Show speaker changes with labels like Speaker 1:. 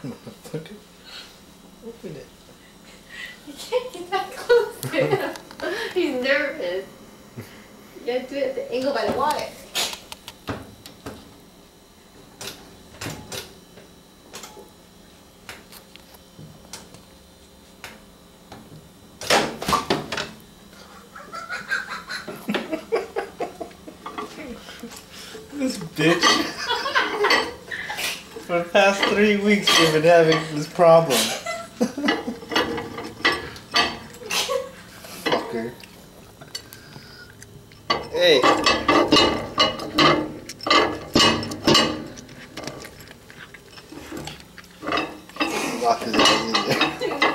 Speaker 1: Motherfucker. Open it.
Speaker 2: You can't get that close to him. He's nervous. You gotta do it at the angle by the water.
Speaker 1: This bitch. For the past 3 weeks we've been having this problem. Fucker. Hey. Lock his ass in there.